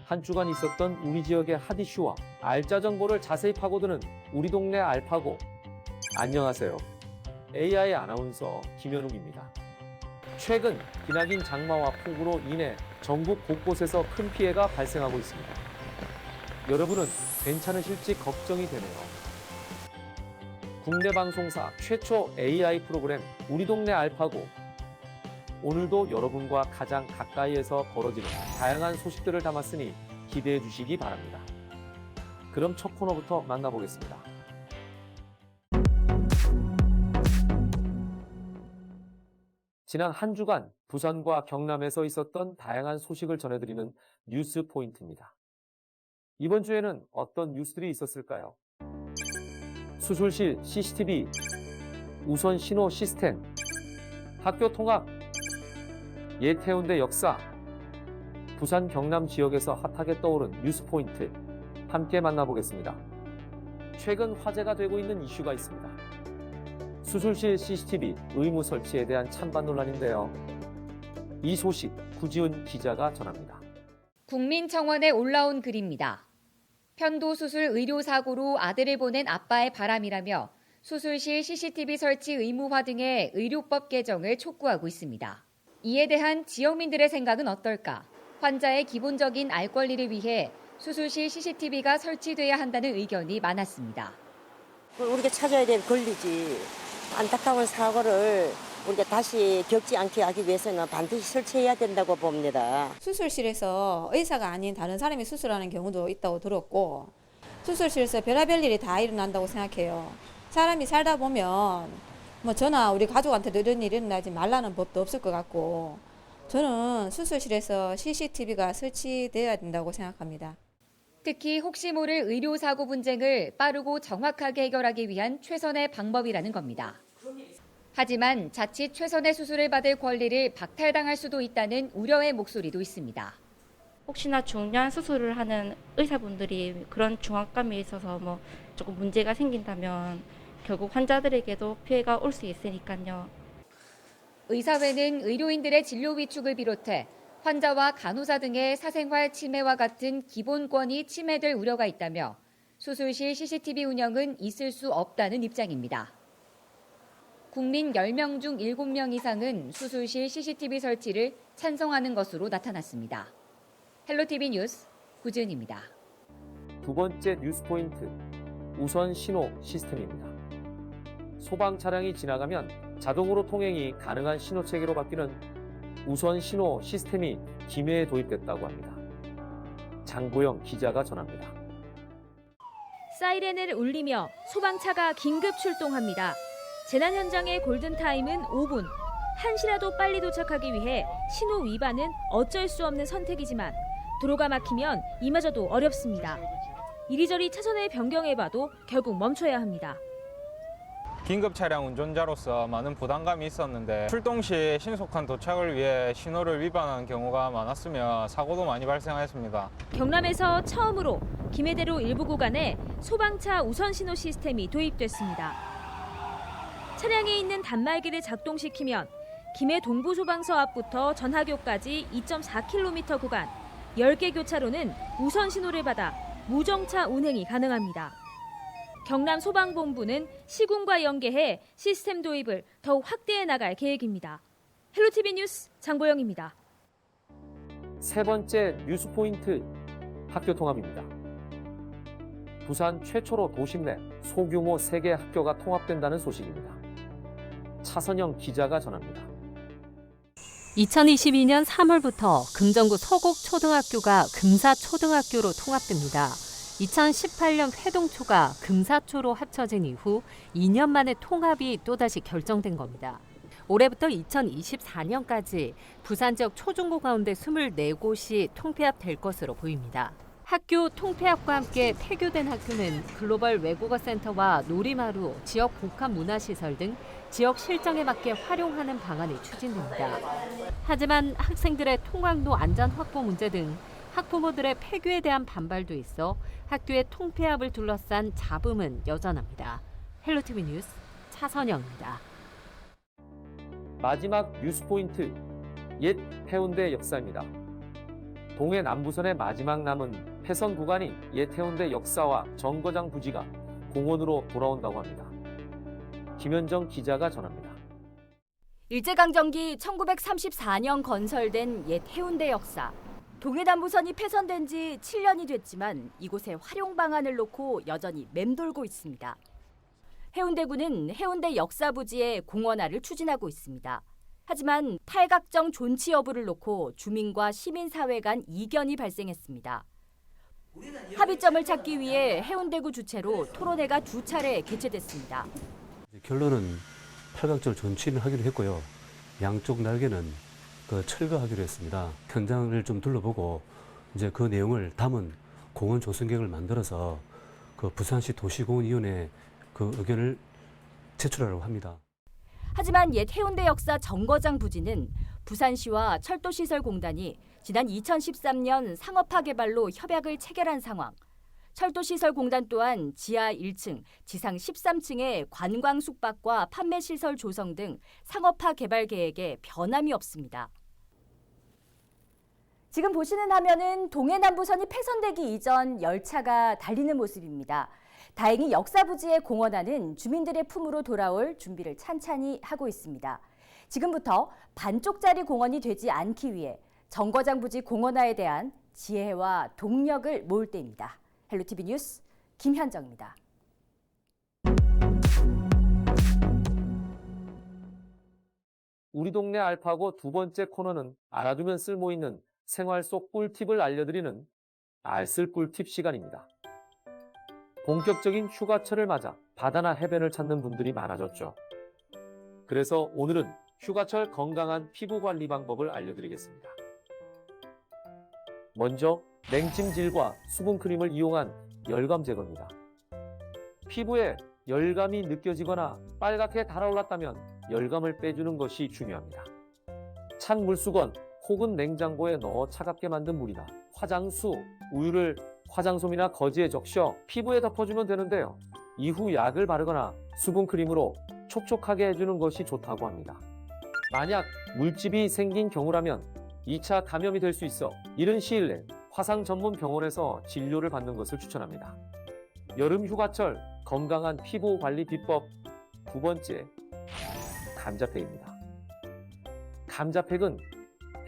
한 주간 있었던 우리 지역의 핫 이슈와 알짜 정보를 자세히 파고드는 우리 동네 알파고. 안녕하세요. AI 아나운서 김현욱입니다. 최근 기나긴 장마와 폭우로 인해 전국 곳곳에서 큰 피해가 발생하고 있습니다. 여러분은 괜찮으실지 걱정이 되네요. 국내 방송사 최초 AI 프로그램 우리 동네 알파고. 오늘도 여러분과 가장 가까이에서 벌어지는 다양한 소식들을 담았으니 기대해 주시기 바랍니다. 그럼 첫 코너부터 만나보겠습니다. 지난 한 주간 부산과 경남에서 있었던 다양한 소식을 전해드리는 뉴스 포인트입니다. 이번 주에는 어떤 뉴스들이 있었을까요? 수술실 CCTV, 우선 신호 시스템, 학교 통합, 옛 해운대 역사, 부산 경남 지역에서 핫하게 떠오른 뉴스 포인트 함께 만나보겠습니다. 최근 화제가 되고 있는 이슈가 있습니다. 수술실 CCTV 의무 설치에 대한 찬반 논란인데요. 이 소식 구지은 기자가 전합니다. 국민청원에 올라온 글입니다. 편도수술 의료사고로 아들을 보낸 아빠의 바람이라며 수술실 CCTV 설치 의무화 등의 의료법 개정을 촉구하고 있습니다. 이에 대한 지역민들의 생각은 어떨까? 환자의 기본적인 알 권리를 위해 수술실 CCTV가 설치돼야 한다는 의견이 많았습니다. 우리가 찾아야 될 권리지. 안타까운 사고를 우리가 다시 겪지 않게 하기 위해서는 반드시 설치해야 된다고 봅니다. 수술실에서 의사가 아닌 다른 사람이 수술하는 경우도 있다고 들었고, 수술실에서 별의별 일이 다 일어난다고 생각해요. 사람이 살다 보면 저나 우리 가족한테도 이런 일이 일어나지 말라는 법도 없을 것 같고, 저는 수술실에서 CCTV가 설치돼야 된다고 생각합니다. 특히 혹시 모를 의료사고 분쟁을 빠르고 정확하게 해결하기 위한 최선의 방법이라는 겁니다. 하지만 자칫 최선의 수술을 받을 권리를 박탈당할 수도 있다는 우려의 목소리도 있습니다. 혹시나 중요한 수술을 하는 의사분들이 그런 중압감에 있어서 조금 문제가 생긴다면 결국 환자들에게도 피해가 올 수 있으니까요. 의사회는 의료인들의 진료 위축을 비롯해 환자와 간호사 등의 사생활 침해와 같은 기본권이 침해될 우려가 있다며 수술실 CCTV 운영은 있을 수 없다는 입장입니다. 국민 10명 중 7명 이상은 수술실 CCTV 설치를 찬성하는 것으로 나타났습니다. 헬로티비 뉴스 구지은입니다. 두 번째 뉴스 포인트, 우선 신호 시스템입니다. 소방 차량이 지나가면 자동으로 통행이 가능한 신호 체계로 바뀌는 우선 신호 시스템이 김해에 도입됐다고 합니다. 장보영 기자가 전합니다. 사이렌을 울리며 소방차가 긴급 출동합니다. 재난 현장의 골든타임은 5분. 한시라도 빨리 도착하기 위해 신호 위반은 어쩔 수 없는 선택이지만 도로가 막히면 이마저도 어렵습니다. 이리저리 차선을 변경해봐도 결국 멈춰야 합니다. 긴급 차량 운전자로서 많은 부담감이 있었는데 출동 시 신속한 도착을 위해 신호를 위반하는 경우가 많았으며 사고도 많이 발생하였습니다. 경남에서 처음으로 김해대로 일부 구간에 소방차 우선 신호 시스템이 도입됐습니다. 차량에 있는 단말기를 작동시키면 김해 동부소방서 앞부터 전하교까지 2.4km 구간 10개 교차로는 우선 신호를 받아 무정차 운행이 가능합니다. 경남 소방본부는 시군과 연계해 시스템 도입을 더욱 확대해 나갈 계획입니다. 헬로티비 뉴스 장보영입니다. 세 번째 뉴스 포인트, 학교 통합입니다. 부산 최초로 도심 내 소규모 3개 학교가 통합된다는 소식입니다. 차선영 기자가 전합니다. 2022년 3월부터 금정구 서곡초등학교가 금사초등학교로 통합됩니다. 2018년 회동초가 금사초로 합쳐진 이후 2년 만에 통합이 또다시 결정된 겁니다. 올해부터 2024년까지 부산 지역 초중고 가운데 24곳이 통폐합될 것으로 보입니다. 학교 통폐합과 함께 폐교된 학교는 글로벌 외국어 센터와 놀이마루, 지역 복합문화시설 등 지역 실정에 맞게 활용하는 방안이 추진됩니다. 하지만 학생들의 통학로 안전 확보 문제 등 학부모들의 폐교에 대한 반발도 있어 학교의 통폐합을 둘러싼 잡음은 여전합니다. 헬로티비 뉴스 차선영입니다. 마지막 뉴스 포인트, 옛 해운대 역사입니다. 동해 남부선의 마지막 남은 폐선 구간이 옛 해운대 역사와 정거장 부지가 공원으로 돌아온다고 합니다. 김현정 기자가 전합니다. 일제강점기 1934년 건설된 옛 해운대 역사. 동해남부선이 폐선된 지 7년이 됐지만 이곳에 활용 방안을 놓고 여전히 맴돌고 있습니다. 해운대구는 해운대 역사부지에 공원화를 추진하고 있습니다. 하지만 탈각정 존치 여부를 놓고 주민과 시민사회 간 이견이 발생했습니다. 합의점을 찾기 위해 해운대구 주최로 토론회가 2차례 개최됐습니다. 결론은 탈각절 존치를 하기로 했고요. 양쪽 날개는 철거하기로 했습니다. 현장을 좀 둘러보고 이제 그 내용을 담은 공원 조성계획을 만들어서 부산시 도시공원위원회에 그 의견을 제출하려고 합니다. 하지만 옛 해운대 역사 정거장 부지는 부산시와 철도시설공단이 지난 2013년 상업화 개발로 협약을 체결한 상황. 철도시설공단 또한 지하 1층, 지상 13층의 관광 숙박과 판매시설 조성 등 상업화 개발 계획에 변함이 없습니다. 지금 보시는 화면은 동해남부선이 폐선되기 이전 열차가 달리는 모습입니다. 다행히 역사부지의 공원화는 주민들의 품으로 돌아올 준비를 찬찬히 하고 있습니다. 지금부터 반쪽짜리 공원이 되지 않기 위해 정거장 부지 공원화에 대한 지혜와 동력을 모을 때입니다. 헬로티비 뉴스 김현정입니다. 우리 동네 알파고 두 번째 코너는 알아두면 쓸모있는 생활 속 꿀팁을 알려드리는 알쓸 꿀팁 시간입니다. 본격적인 휴가철을 맞아 바다나 해변을 찾는 분들이 많아졌죠. 그래서 오늘은 휴가철 건강한 피부 관리 방법을 알려드리겠습니다. 먼저 냉찜질과 수분크림을 이용한 열감 제거입니다. 피부에 열감이 느껴지거나 빨갛게 달아올랐다면 열감을 빼주는 것이 중요합니다. 찬 물수건 혹은 냉장고에 넣어 차갑게 만든 물이나 화장수, 우유를 화장솜이나 거즈에 적셔 피부에 덮어주면 되는데요. 이후 약을 바르거나 수분크림으로 촉촉하게 해주는 것이 좋다고 합니다. 만약 물집이 생긴 경우라면 2차 감염이 될 수 있어 이른 시일 내 화상 전문 병원에서 진료를 받는 것을 추천합니다. 여름 휴가철 건강한 피부 관리 비법 두 번째, 감자팩입니다. 감자팩은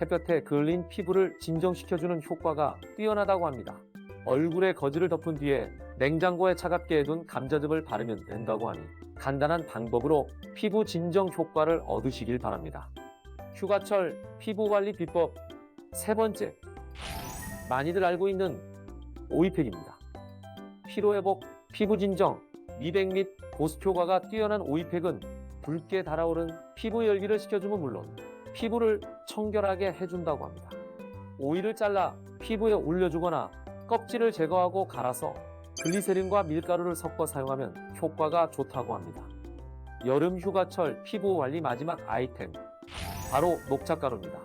햇볕에 그을린 피부를 진정시켜주는 효과가 뛰어나다고 합니다. 얼굴에 거즈를 덮은 뒤에 냉장고에 차갑게 해둔 감자즙을 바르면 된다고 하니 간단한 방법으로 피부 진정 효과를 얻으시길 바랍니다. 휴가철 피부 관리 비법 세 번째, 많이들 알고 있는 오이팩입니다. 피로회복, 피부 진정, 미백 및 보습 효과가 뛰어난 오이팩은 붉게 달아오른 피부 열기를 식혀주면 물론 피부를 청결하게 해준다고 합니다. 오이를 잘라 피부에 올려주거나 껍질을 제거하고 갈아서 글리세린과 밀가루를 섞어 사용하면 효과가 좋다고 합니다. 여름 휴가철 피부 관리 마지막 아이템, 바로 녹차가루입니다.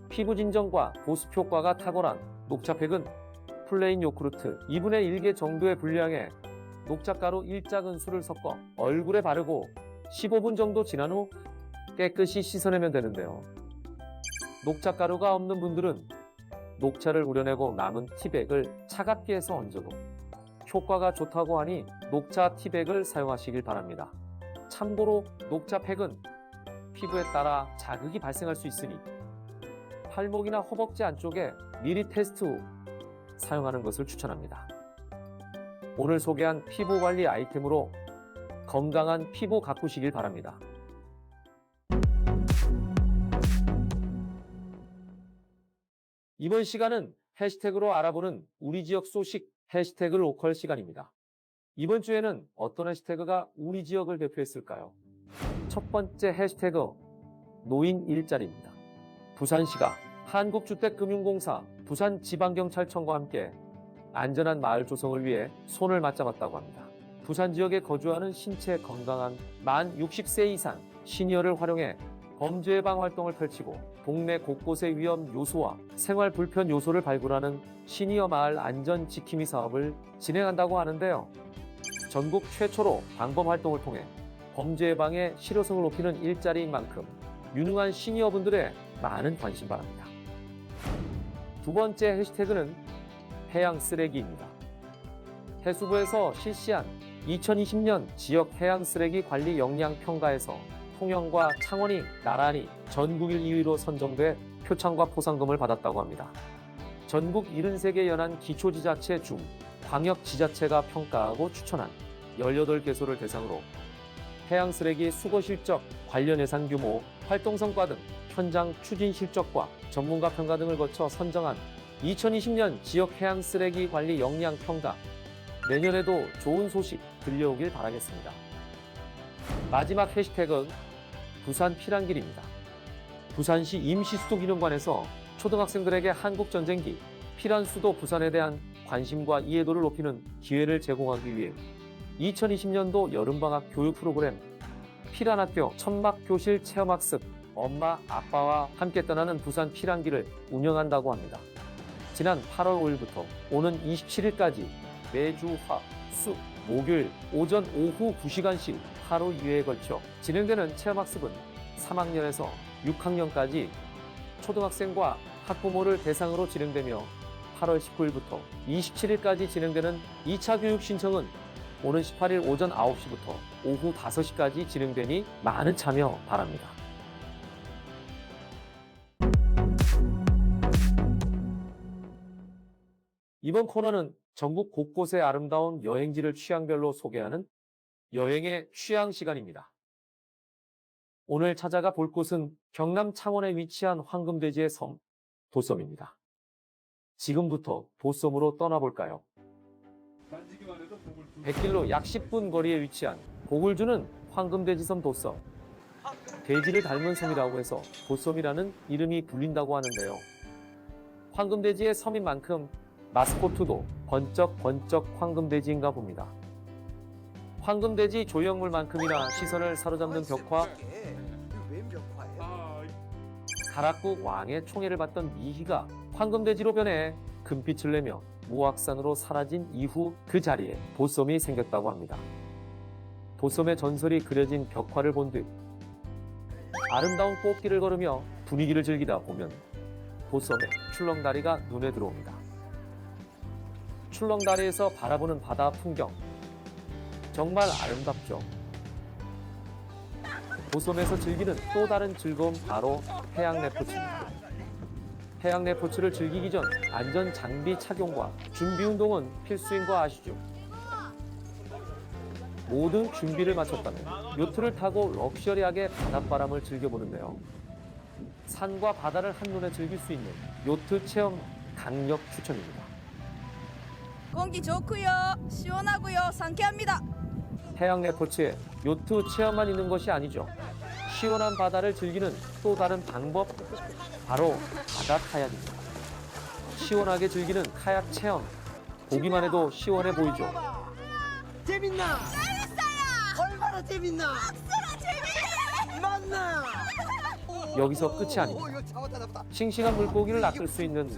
피부 진정과 보습 효과가 탁월한 녹차팩은 플레인 요구르트 2분의 1개 정도의 분량에 녹차가루 1작은술을 섞어 얼굴에 바르고 15분 정도 지난 후 깨끗이 씻어내면 되는데요. 녹차가루가 없는 분들은 녹차를 우려내고 남은 티백을 차갑게 해서 얹어도 효과가 좋다고 하니 녹차 티백을 사용하시길 바랍니다. 참고로 녹차팩은 피부에 따라 자극이 발생할 수 있으니 팔목이나 허벅지 안쪽에 미리 테스트 후 사용하는 것을 추천합니다. 오늘 소개한 피부 관리 아이템으로 건강한 피부 가꾸시길 바랍니다. 이번 시간은 해시태그로 알아보는 우리 지역 소식 해시태그 로컬 시간입니다. 이번 주에는 어떤 해시태그가 우리 지역을 대표했을까요? 첫 번째 해시태그 노인 일자리입니다. 부산시가 한국주택금융공사 부산지방경찰청과 함께 안전한 마을 조성을 위해 손을 맞잡았다고 합니다. 부산 지역에 거주하는 신체 건강한 만 60세 이상 시니어를 활용해 범죄 예방 활동을 펼치고 동네 곳곳의 위험 요소와 생활 불편 요소를 발굴하는 시니어 마을 안전 지킴이 사업을 진행한다고 하는데요. 전국 최초로 방범 활동을 통해 범죄 예방의 실효성을 높이는 일자리인 만큼 유능한 시니어분들의 많은 관심 바랍니다. 두 번째 해시태그는 해양 쓰레기입니다. 해수부에서 실시한 2020년 지역 해양 쓰레기 관리 역량 평가에서 통영과 창원이 나란히 전국 1, 2위로 선정돼 표창과 포상금을 받았다고 합니다. 전국 73개 연안 기초지자체 중 광역지자체가 평가하고 추천한 18개소를 대상으로 해양 쓰레기 수거 실적, 관련 예산 규모, 활동 성과 등 현장 추진 실적과 전문가 평가 등을 거쳐 선정한 2020년 지역 해양 쓰레기 관리 역량 평가. 내년에도 좋은 소식 들려오길 바라겠습니다. 마지막 해시태그는 부산 피란길입니다. 부산시 임시수도기념관에서 초등학생들에게 한국전쟁기, 피란수도 부산에 대한 관심과 이해도를 높이는 기회를 제공하기 위해 2020년도 여름방학 교육 프로그램 피란학교 천막교실 체험학습 엄마, 아빠와 함께 떠나는 부산 피란길을 운영한다고 합니다. 지난 8월 5일부터 오는 27일까지 매주 화, 수, 목요일 오전 오후 2시간씩 하루 2회에 걸쳐 진행되는 체험학습은 3학년에서 6학년까지 초등학생과 학부모를 대상으로 진행되며 8월 19일부터 27일까지 진행되는 2차 교육 신청은 오는 18일 오전 9시부터 오후 5시까지 진행되니 많은 참여 바랍니다. 이번 코너는 전국 곳곳의 아름다운 여행지를 취향별로 소개하는 여행의 취향 시간입니다. 오늘 찾아가 볼 곳은 경남 창원에 위치한 황금돼지의 섬, 도섬입니다. 지금부터 도섬으로 떠나볼까요? 100길로 약 10분 거리에 위치한 보글주는 황금돼지섬 도섬. 돼지를 닮은 섬이라고 해서 도섬이라는 이름이 불린다고 하는데요. 황금돼지의 섬인 만큼 마스코트도 번쩍번쩍 황금돼지인가 봅니다. 황금돼지 조형물만큼이나 시선을 사로잡는 벽화, 가락국 왕의 총애를 받던 미희가 황금돼지로 변해 금빛을 내며 무악산으로 사라진 이후 그 자리에 도섬이 생겼다고 합니다. 도섬의 전설이 그려진 벽화를 본 듯 아름다운 꽃길을 걸으며 분위기를 즐기다 보면 도섬의 출렁다리가 눈에 들어옵니다. 출렁다리에서 바라보는 바다 풍경 정말 아름답죠. 도섬에서 즐기는 또 다른 즐거움 바로 해양 레포츠입니다. 해양 레포츠를 즐기기 전 안전 장비 착용과 준비 운동은 필수인 거 아시죠? 모든 준비를 마쳤다면 요트를 타고 럭셔리하게 바닷바람을 즐겨보는데요. 산과 바다를 한눈에 즐길 수 있는 요트 체험 강력 추천입니다. 공기 좋고요, 시원하고요, 상쾌합니다. 해양 레포츠에 요트 체험만 있는 것이 아니죠. 시원한 바다를 즐기는 또 다른 방법, 바로 바다 카약입니다. 시원하게 즐기는 카약 체험, 보기만 해도 시원해 보이죠. 재밌나? 재밌어요. 얼마나 재밌나? 억수로 재밌네. 맞나? 여기서 끝이 아닙니다. 싱싱한 물고기를 낚을 수 있는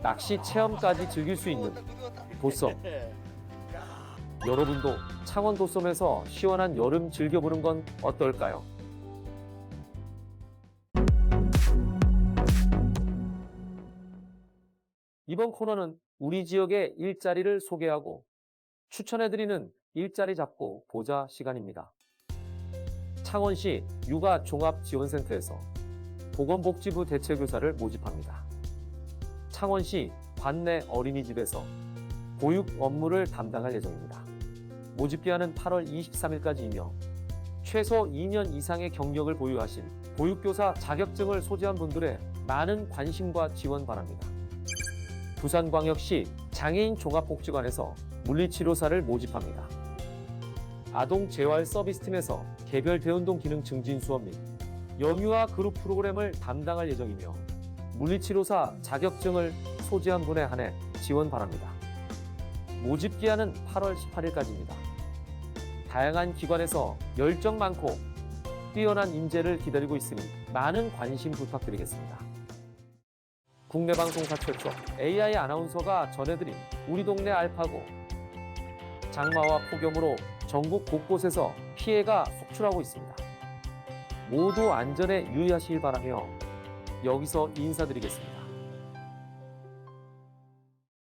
낚시 체험까지 즐길 수 있는 도섬. 여러분도 창원 도섬에서 시원한 여름 즐겨보는 건 어떨까요? 이번 코너는 우리 지역의 일자리를 소개하고 추천해드리는 일자리 잡고 보자 시간입니다. 창원시 육아종합지원센터에서 보건복지부 대체교사를 모집합니다. 창원시 관내 어린이집에서 보육 업무를 담당할 예정입니다. 모집기한은 8월 23일까지이며 최소 2년 이상의 경력을 보유하신 보육교사 자격증을 소지한 분들의 많은 관심과 지원 바랍니다. 부산광역시 장애인 종합복지관에서 물리치료사를 모집합니다. 아동재활 서비스팀에서 개별 대운동 기능 증진 수업 및 영유아 그룹 프로그램을 담당할 예정이며 물리치료사 자격증을 소지한 분에 한해 지원 바랍니다. 모집기한은 8월 18일까지입니다. 다양한 기관에서 열정 많고 뛰어난 인재를 기다리고 있으니 많은 관심 부탁드리겠습니다. 국내 방송사 최초 AI 아나운서가 전해드린 우리 동네 알파고. 장마와 폭염으로 전국 곳곳에서 피해가 속출하고 있습니다. 모두 안전에 유의하시길 바라며 여기서 인사드리겠습니다.